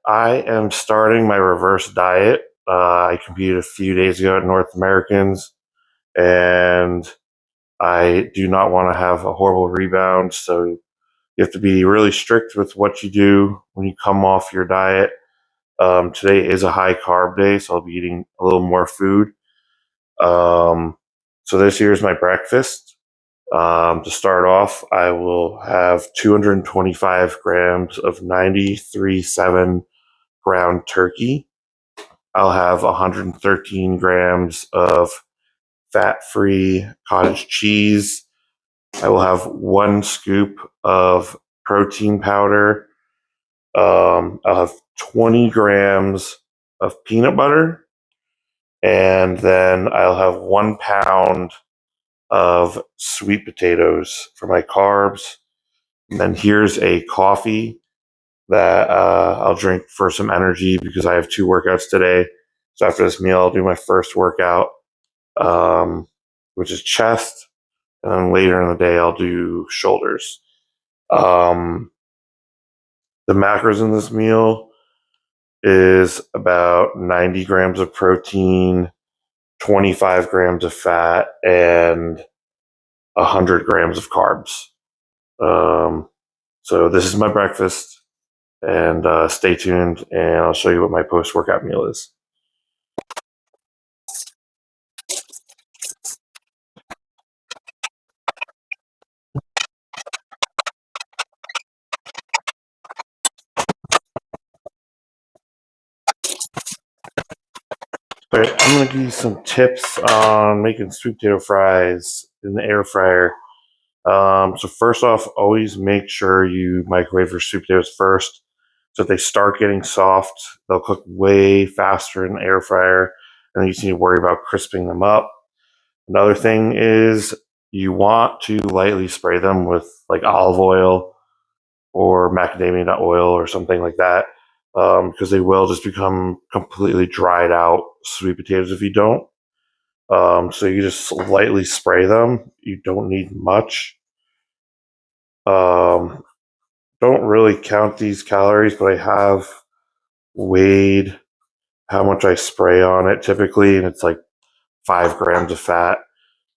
I am starting my reverse diet. I competed a few days ago at North Americans, and I do not want to have a horrible rebound. So you have to be really strict with what you do when you come off your diet. Today is a high carb day, so I'll be eating a little more food. Um, so this here is my breakfast. To start off, I will have 225 grams of 93.7 ground turkey. I'll have 113 grams of fat-free cottage cheese. I will have 1 scoop of protein powder. I'll have 20 grams of peanut butter. And then I'll have 1 pound of sweet potatoes for my carbs. And then here's a coffee that I'll drink for some energy because I have 2 workouts today. So after this meal, I'll do my first workout, which is chest. And then later in the day, I'll do shoulders. The macros in this meal is about 90 grams of protein, 25 grams of fat, and 100 grams of carbs. So this is my breakfast, and stay tuned, and I'll show you what my post-workout meal is. All right, I'm going to give you some tips on making sweet potato fries in the air fryer. So first off, always make sure you microwave your sweet potatoes first. So if they start getting soft, they'll cook way faster in the air fryer, and you just need to worry about crisping them up. Another thing is you want to lightly spray them with like olive oil or macadamia nut oil or something like that, because they will just become completely dried out sweet potatoes if you don't. So you just lightly spray them. You don't need much. Don't really count these calories, but I have weighed how much I spray on it typically, and it's like 5 grams of fat.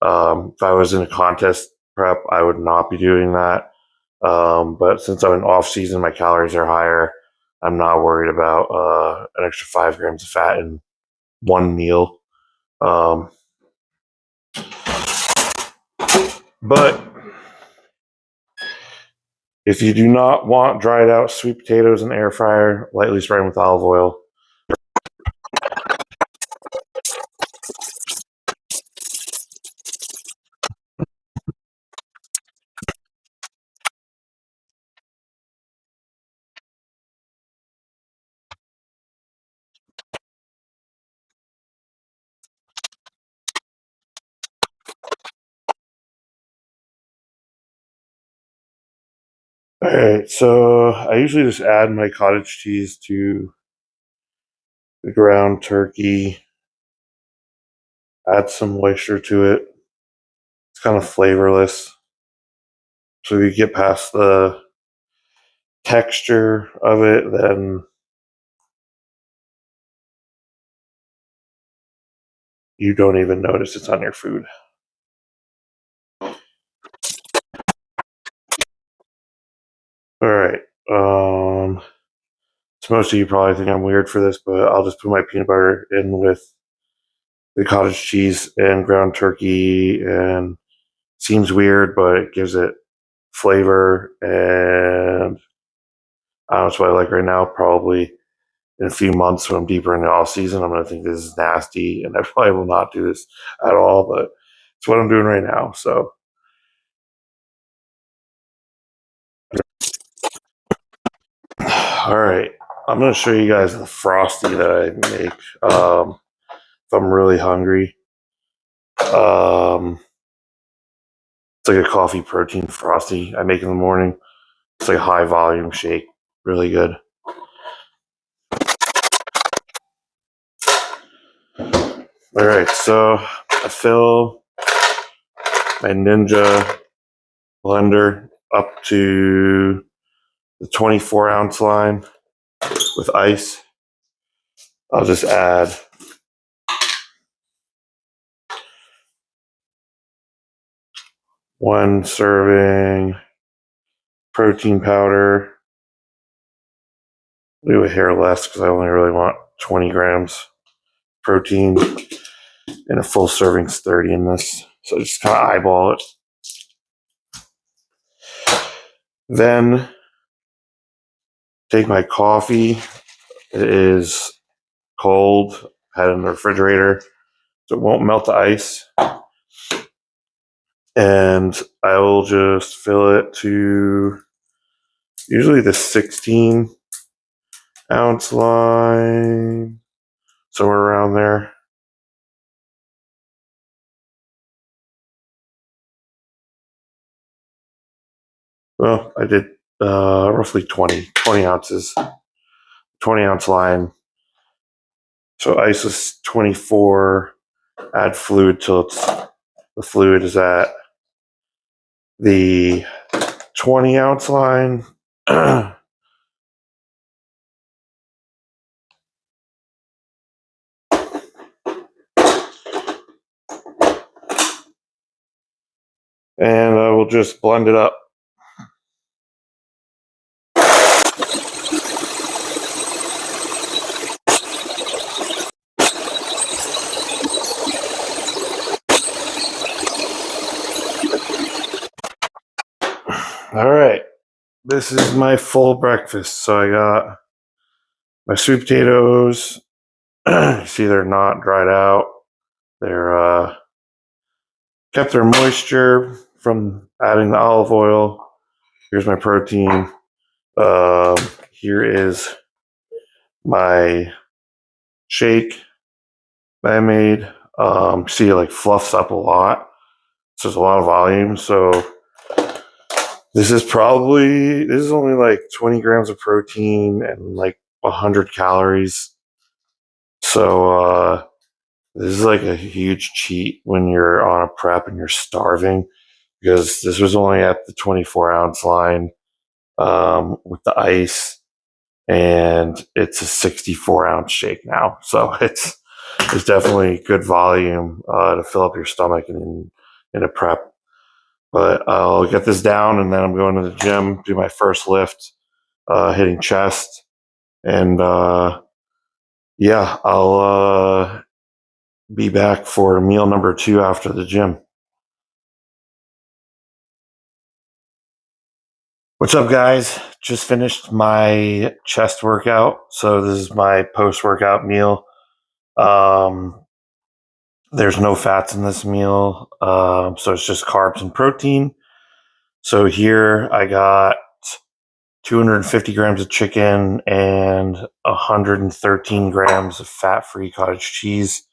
If I was in a contest prep, I would not be doing that. But since I'm in off season, my calories are higher. I'm not worried about an extra 5 grams of fat in one meal. But if you do not want dried out sweet potatoes in the air fryer, lightly spray them with olive oil. All right, so I usually just add my cottage cheese to the ground turkey, add some moisture to it. It's kind of flavorless. So if you get past the texture of it, then you don't even notice it's on your food. All right. So most of you probably think I'm weird for this, but I'll just put my peanut butter in with the cottage cheese and ground turkey, and seems weird, but it gives it flavor, and I don't know, it's what I like right now. Probably in a few months when I'm deeper in the off season, I'm going to think this is nasty, and I probably will not do this at all, but it's what I'm doing right now. So, all right, I'm going to show you guys the frosty that I make if I'm really hungry. It's like a coffee protein frosty I make in the morning. It's like a high volume shake, really good. All right, so I fill my Ninja blender up to the 24-ounce line with ice. I'll just add one serving protein powder. Do a hair less because I only really want 20 grams protein, and a full serving's 30 in this. So just kind of eyeball it. Then take my coffee. It is cold. Had it in the refrigerator, so it won't melt the ice. And I will just fill it to usually the 16-ounce line, somewhere around there. Well, I did roughly 20 ounces, 20-ounce line. So ice is 24. Add fluid till the fluid is at the 20-ounce line. And I will just blend it up. All right, this is my full breakfast. So I got my sweet potatoes. You see, they're not dried out. They're kept their moisture from adding the olive oil. Here's my protein. Here is my shake that I made. See, it like fluffs up a lot. So there's a lot of volume. So this is only like 20 grams of protein and like 100 calories. So this is like a huge cheat when you're on a prep and you're starving, because this was only at the 24-ounce line with the ice, and it's a 64-ounce shake now. So it's definitely good volume to fill up your stomach in a prep. But I'll get this down, and then I'm going to the gym, do my first lift, hitting chest. And yeah, I'll be back for meal number 2 after the gym. What's up, guys? Just finished my chest workout. So this is my post-workout meal. There's no fats in this meal. So it's just carbs and protein. So here I got 250 grams of chicken and 113 grams of fat-free cottage cheese.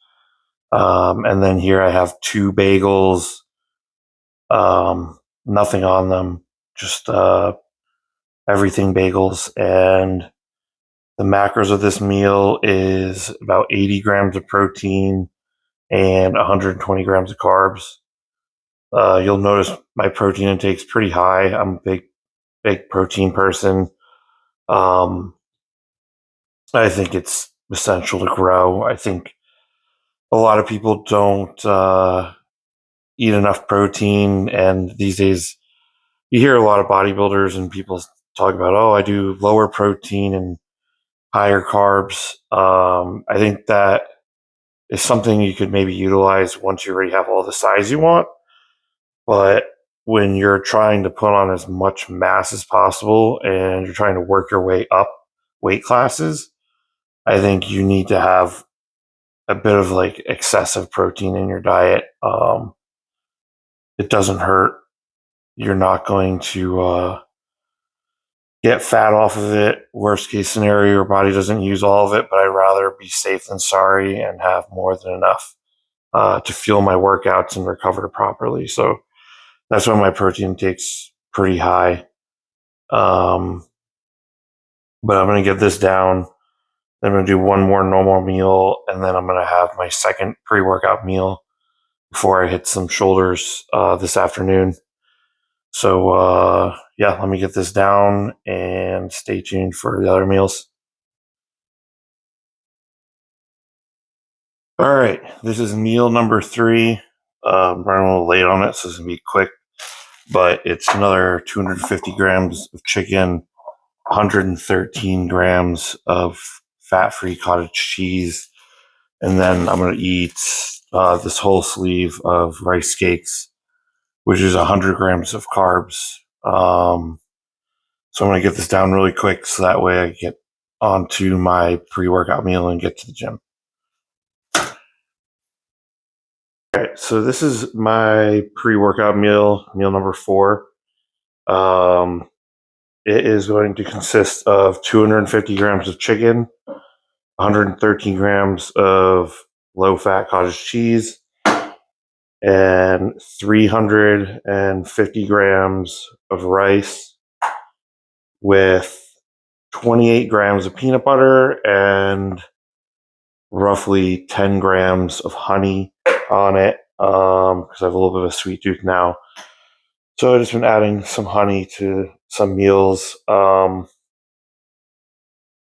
And then here I have 2 bagels, nothing on them, just everything bagels. And the macros of this meal is about 80 grams of protein and 120 grams of carbs. You'll notice my protein intake's pretty high. I'm a big protein person. I think it's essential to grow. I think a lot of people don't eat enough protein, and these days you hear a lot of bodybuilders and people talk about, oh, I do lower protein and higher carbs. I think that is something you could maybe utilize once you already have all the size you want. But when you're trying to put on as much mass as possible and you're trying to work your way up weight classes, I think you need to have a bit of like excessive protein in your diet. It doesn't hurt. You're not going to get fat off of it. Worst case scenario, your body doesn't use all of it, but I'd rather be safe than sorry and have more than enough to fuel my workouts and recover properly. So that's why my protein intake's pretty high. But I'm going to get this down. I'm going to do one more normal meal, and then I'm going to have my second pre-workout meal before I hit some shoulders this afternoon. So yeah, let me get this down and stay tuned for the other meals. All right, this is meal number 3. I'm running a little late on it, so this is going to be quick, but it's another 250 grams of chicken, 113 grams of fat-free cottage cheese, and then I'm going to eat this whole sleeve of rice cakes, which is 100 grams of carbs. So I'm going to get this down really quick so that way I get onto my pre-workout meal and get to the gym. All right, so this is my pre-workout meal number 4. It is going to consist of 250 grams of chicken, 113 grams of low-fat cottage cheese, and 350 grams of rice with 28 grams of peanut butter and roughly 10 grams of honey on it, because I have a little bit of a sweet tooth now. So I've just been adding some honey to some meals. And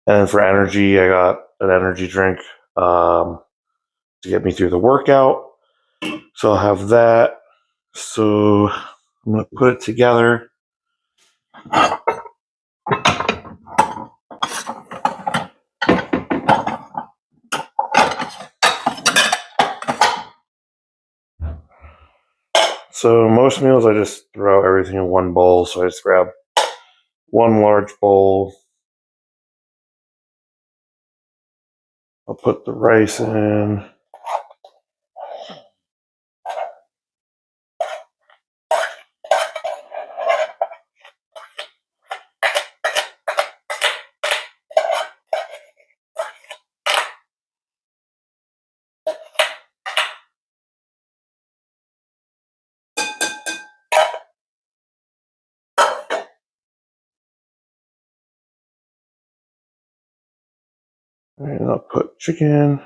then for energy, I got an energy drink to get me through the workout. So I'll have that. So I'm going to put it together. So most meals, I just throw everything in one bowl. So I just grab one large bowl. I'll put the rice in. And I'll put chicken.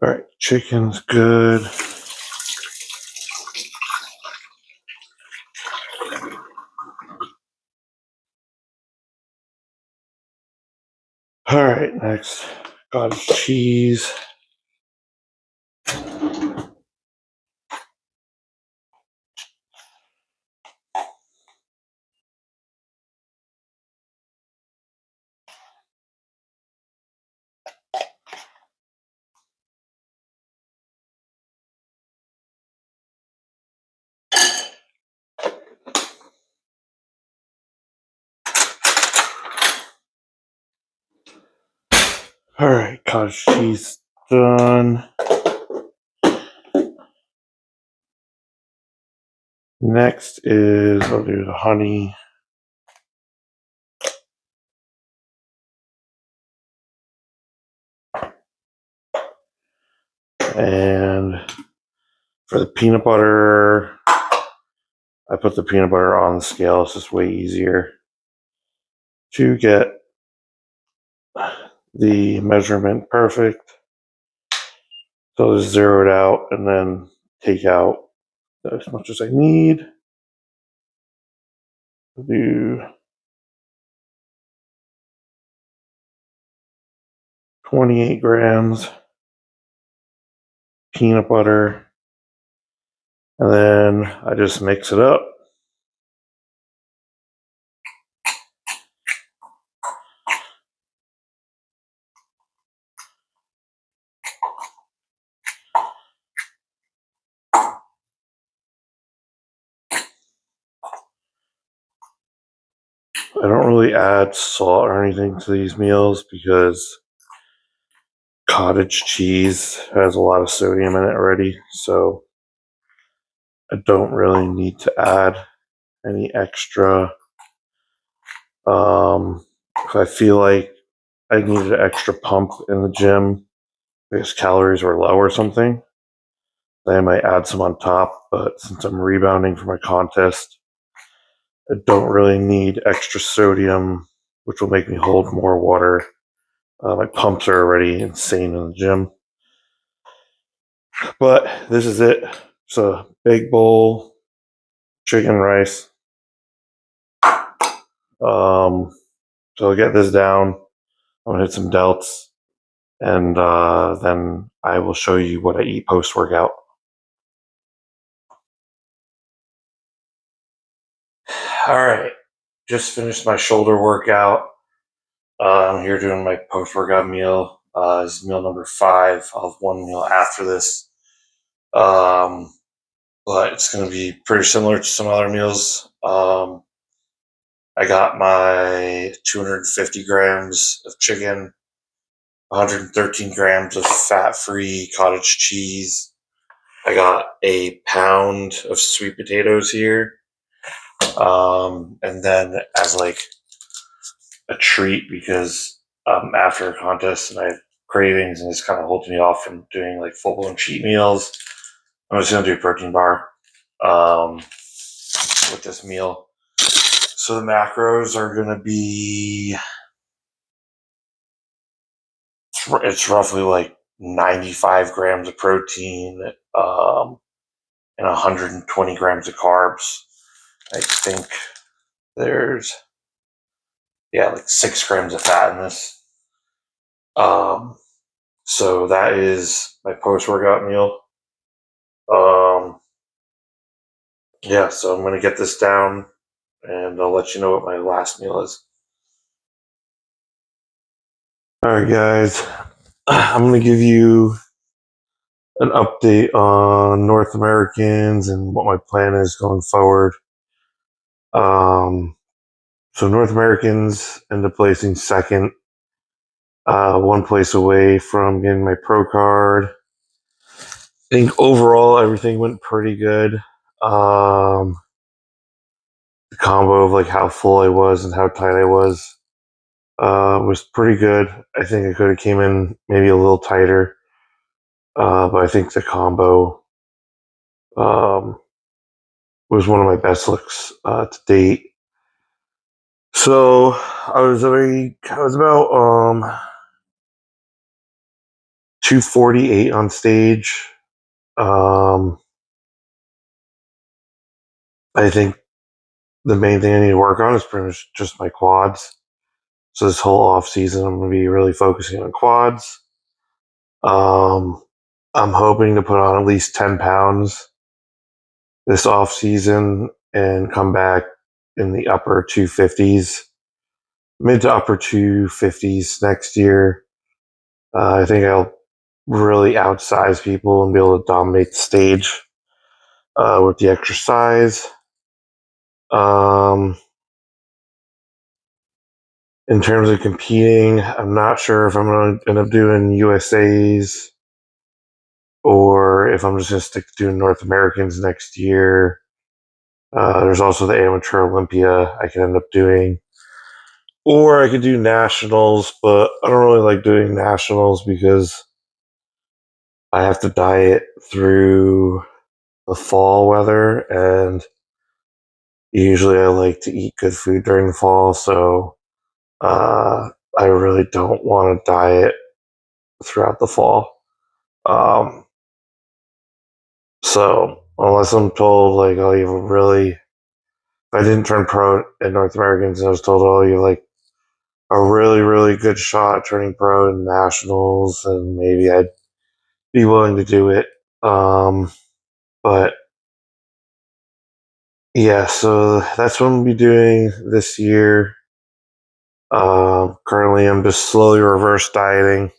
All right, chicken's good. All right, next, cottage cheese. All right, cottage cheese done. Next is I'll do the honey. And for the peanut butter, I put the peanut butter on the scale. It's just way easier to get the measurement perfect. So I'll just zero it out and then take out as much as I need. I'll do 28 grams peanut butter, and then I just mix it up. I don't really add salt or anything to these meals because cottage cheese has a lot of sodium in it already, so I don't really need to add any extra. If I feel like I needed an extra pump in the gym because calories were low or something, then I might add some on top. But since I'm rebounding from my contest, I don't really need extra sodium, which will make me hold more water. My pumps are already insane in the gym. But this is it. It's a big bowl, chicken rice. So I'll get this down. I'm gonna hit some delts, and then I will show you what I eat post workout. All right, just finished my shoulder workout. I'm here doing my post workout meal. This is meal number 5. I'll have one meal after this. But it's going to be pretty similar to some other meals. I got my 250 grams of chicken, 113 grams of fat-free cottage cheese. I got a pound of sweet potatoes here. And then as like a treat, because after a contest and I have cravings and this kind of holds me off from doing like full-blown cheat meals, I'm just going to do a protein bar with this meal. So the macros are going to be, it's roughly like 95 grams of protein and 120 grams of carbs. I think there's, like 6 grams of fat in this. So that is my post-workout meal. So I'm going to get this down and I'll let you know what my last meal is. All right, guys. I'm going to give you an update on North Americans and what my plan is going forward. So North Americans end up placing second, one place away from getting my pro card. I think overall everything went pretty good. The combo of like how full I was and how tight I was pretty good. I think I could have came in maybe a little tighter, but I think the combo was one of my best looks to date. So I was about 248 on stage. I think the main thing I need to work on is pretty much just my quads. So this whole off season, I'm going to be really focusing on quads. I'm hoping to put on at least 10 pounds this off season and come back in the upper 250s, mid to upper 250s next year. I think I'll really outsize people and be able to dominate the stage with the exercise. In terms of competing, I'm not sure if I'm going to end up doing USAs or if I'm just going to stick to doing North Americans next year. There's also the Amateur Olympia I could end up doing. Or I could do nationals, but I don't really like doing nationals because I have to diet through the fall weather, and usually I like to eat good food during the fall, so I really don't want to diet throughout the fall. So unless I'm told like, oh, you have a really, if I didn't turn pro at North Americans and I was told, oh, you have like a really, really good shot at turning pro in nationals, and maybe I'd be willing to do it. But yeah, so that's what I'm gonna be doing this year. Currently, I'm just slowly reverse dieting.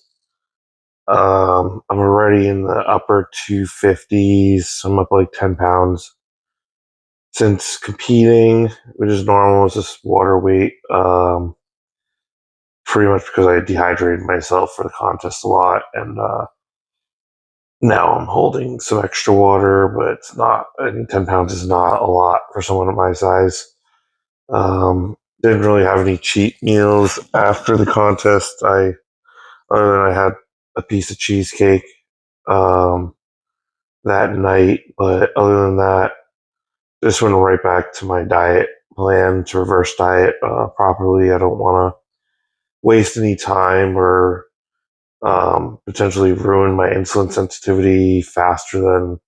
I'm already in the upper 250s. So I'm up like 10 pounds since competing, which is normal. It's just water weight. Pretty much because I dehydrated myself for the contest a lot, and now I'm holding some extra water, but it's not. I think 10 pounds is not a lot for someone of my size. Didn't really have any cheat meals after the contest. Other than I had a piece of cheesecake that night, but other than that, just went right back to my diet plan to reverse diet properly. I don't want to waste any time or potentially ruin my insulin sensitivity faster than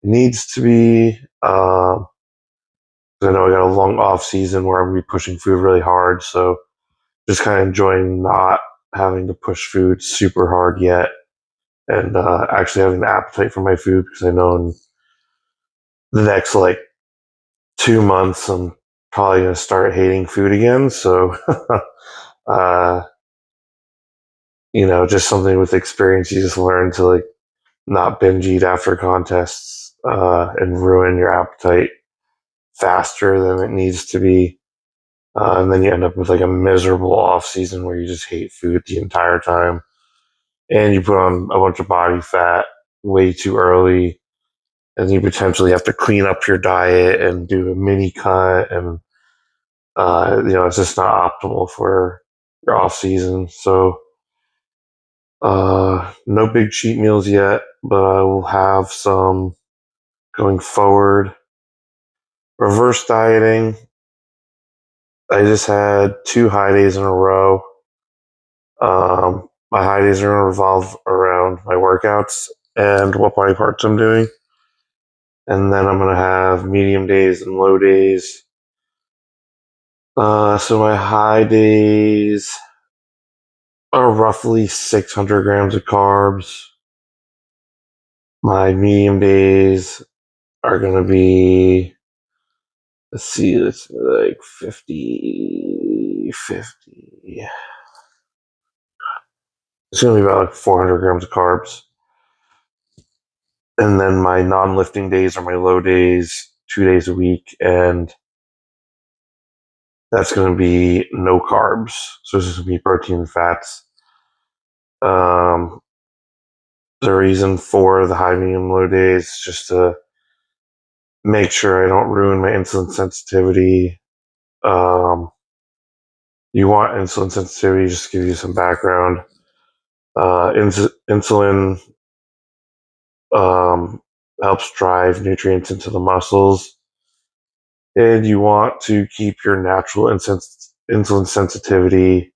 it needs to be. I know I got a long off season where I'm gonna be pushing food really hard, so just kind of enjoying not having to push food super hard yet, and actually having the appetite for my food because I know in the next like 2 months I'm probably gonna start hating food again. So, uh, just something with experience, you just learn to like not binge eat after contests and ruin your appetite faster than it needs to be. And then you end up with like a miserable off season where you just hate food the entire time, and you put on a bunch of body fat way too early, and you potentially have to clean up your diet and do a mini cut, and it's just not optimal for your off season. So, no big cheat meals yet, but I will have some going forward. Reverse dieting. I just had 2 high days in a row. My high days are going to revolve around my workouts and what body parts I'm doing. And then I'm going to have medium days and low days. So my high days are roughly 600 grams of carbs. My medium days are going to be, let's see, it's like 50. It's going to be about like 400 grams of carbs. And then my non-lifting days are my low days, 2 days a week, and that's going to be no carbs. So this is going to be protein and fats. The reason for the high, medium, low days is just to make sure I don't ruin my insulin sensitivity. You want insulin sensitivity, just to give you some background. Insulin helps drive nutrients into the muscles, and you want to keep your natural insulin sensitivity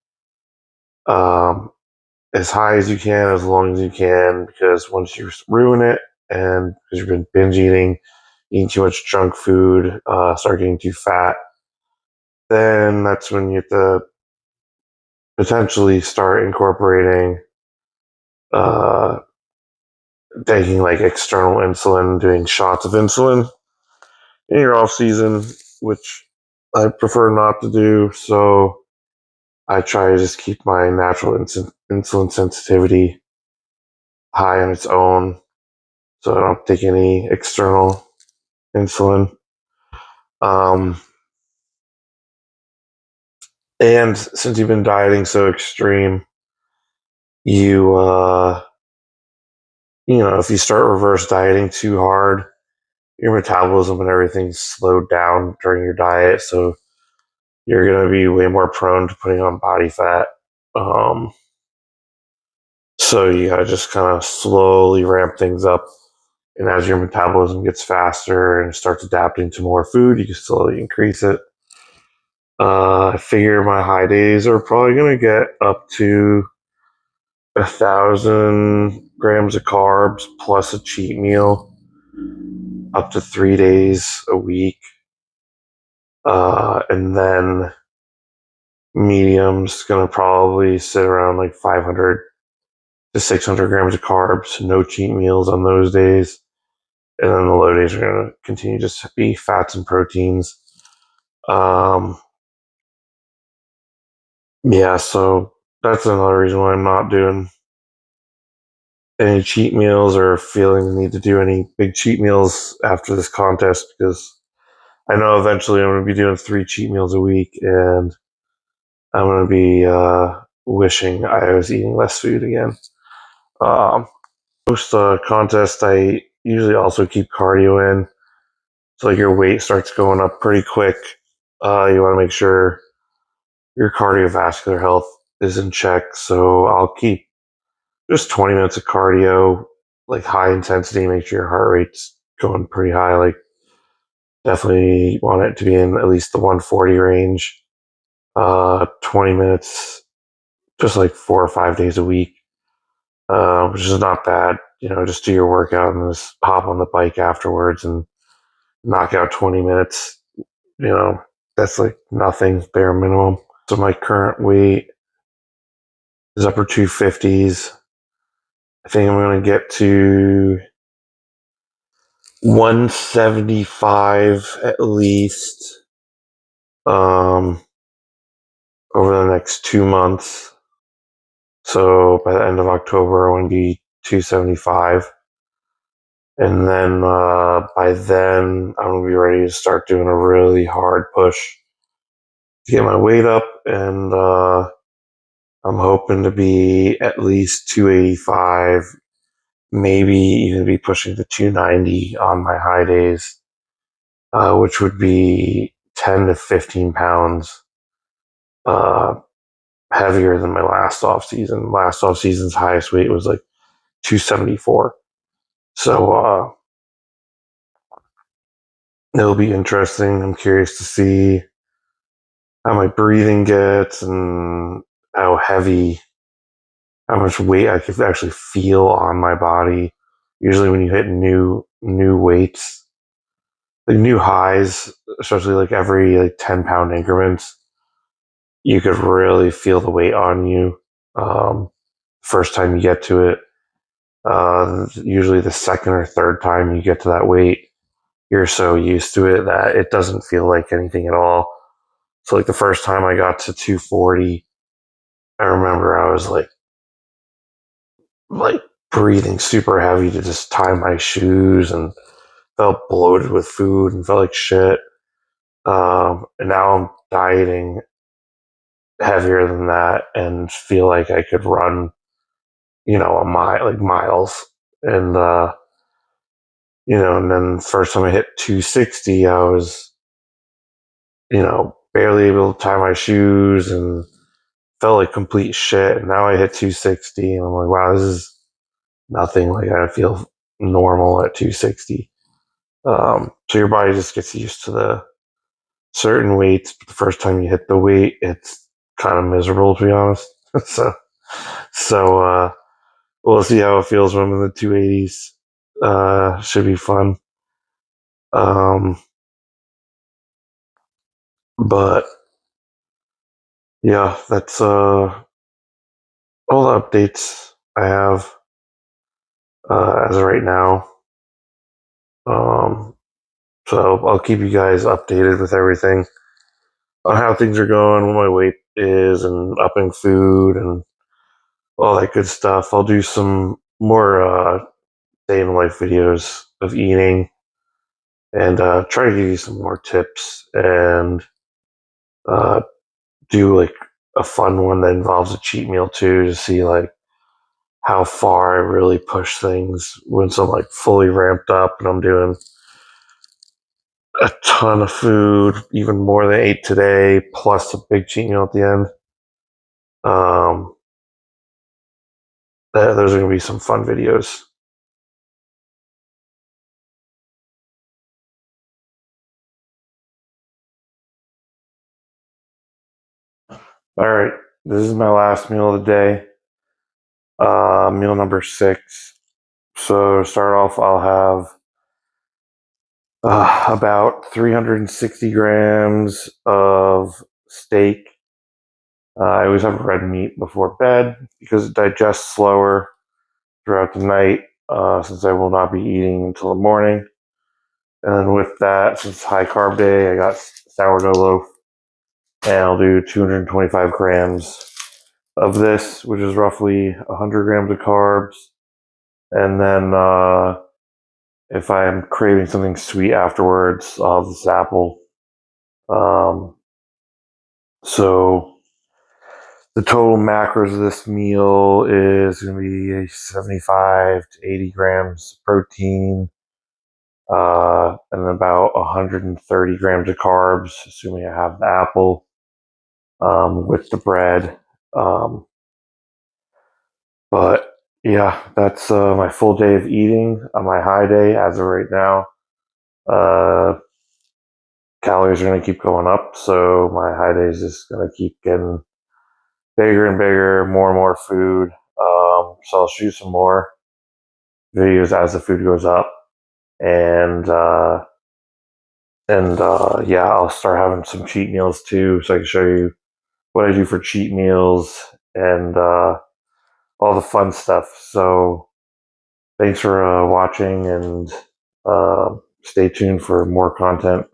as high as you can, as long as you can, because once you ruin it, and because you've been binge eating too much junk food, start getting too fat, then that's when you have to potentially start incorporating uh, taking like external insulin, doing shots of insulin in your off season, which I prefer not to do. So I try to just keep my natural insulin sensitivity high on its own, so I don't take any external insulin. Um, and since you've been dieting so extreme, you if you start reverse dieting too hard, your metabolism and everything's slowed down during your diet, so you're going to be way more prone to putting on body fat. So you got to just kind of slowly ramp things up. And as your metabolism gets faster and starts adapting to more food, you can slowly increase it. I figure my high days are probably going to get up to 1,000 grams of carbs plus a cheat meal, up to 3 days a week. And then medium's going to probably sit around like 500 to 600 grams of carbs, no cheat meals on those days. And then the low days are going to continue just to be fats and proteins. Yeah, so that's another reason why I'm not doing any cheat meals or feeling the need to do any big cheat meals after this contest, because I know eventually I'm going to be doing 3 cheat meals a week, and I'm going to be wishing I was eating less food again. Post contest, I usually also keep cardio in. So like your weight starts going up pretty quick. You want to make sure your cardiovascular health is in check. So I'll keep just 20 minutes of cardio, like high intensity, make sure your heart rate's going pretty high, like Definitely want it to be in at least the 140 range. 20 minutes, just like 4 or 5 days a week, which is not bad. Just do your workout and just hop on the bike afterwards and knock out 20 minutes. You know, that's like nothing, bare minimum. So my current weight is upper 250s. I think I'm going to get to 175 at least over the next 2 months. So by the end of October, I want to be 275. And then by then, I'm going to be ready to start doing a really hard push to get my weight up. And I'm hoping to be at least 285, maybe even be pushing to 290 on my high days, which would be 10 to 15 pounds uh, heavier than my last off season. Last off season's highest weight was like 274. So it'll be interesting. I'm curious to see how my breathing gets and how heavy, how much weight I could actually feel on my body. Usually, when you hit new weights, like new highs, especially like every like 10-pound increments, you could really feel the weight on you. First time you get to it, usually the second or third time you get to that weight, you're so used to it that it doesn't feel like anything at all. So like the first time I got to 240, I remember I was like breathing super heavy to just tie my shoes and felt bloated with food and felt like shit. And now I'm dieting heavier than that and feel like I could run, a mile, like miles. And, and then first time I hit 260, I was, barely able to tie my shoes and felt like complete shit. And now I hit 260 and I'm like, wow, this is nothing. Like I feel normal at 260. So your body just gets used to the certain weights. But the first time you hit the weight, it's kind of miserable, to be honest. So we'll see how it feels when I'm in the 280s. Should be fun. Um, but yeah, that's all the updates I have as of right now. Um, so I'll keep you guys updated with everything on how things are going, what my weight is, and upping food and all that good stuff. I'll do some more day in life videos of eating and try to give you some more tips and uh, do like a fun one that involves a cheat meal too to see like how far I really push things when I'm like fully ramped up and I'm doing a ton of food, even more than I ate today, plus a big cheat meal at the end. Um, those are going to be some fun videos. All right, this is my last meal of the day, meal number 6. So to start off, I'll have about 360 grams of steak. I always have red meat before bed because it digests slower throughout the night, since I will not be eating until the morning. And then with that, since it's high carb day, I got sourdough loaf, and I'll do 225 grams of this, which is roughly 100 grams of carbs. And then if I'm craving something sweet afterwards, I'll have this apple. Um, so the total macros of this meal is going to be 75 to 80 grams of protein, and about 130 grams of carbs, assuming I have the apple with the bread. Um, but yeah, that's my full day of eating on my high day as of right now. Uh, calories are going to keep going up. So my high days is going to keep getting bigger and bigger, more and more food. So I'll shoot some more videos as the food goes up, and yeah, I'll start having some cheat meals too, so I can show you what I do for cheat meals and all the fun stuff. So thanks for watching, and stay tuned for more content.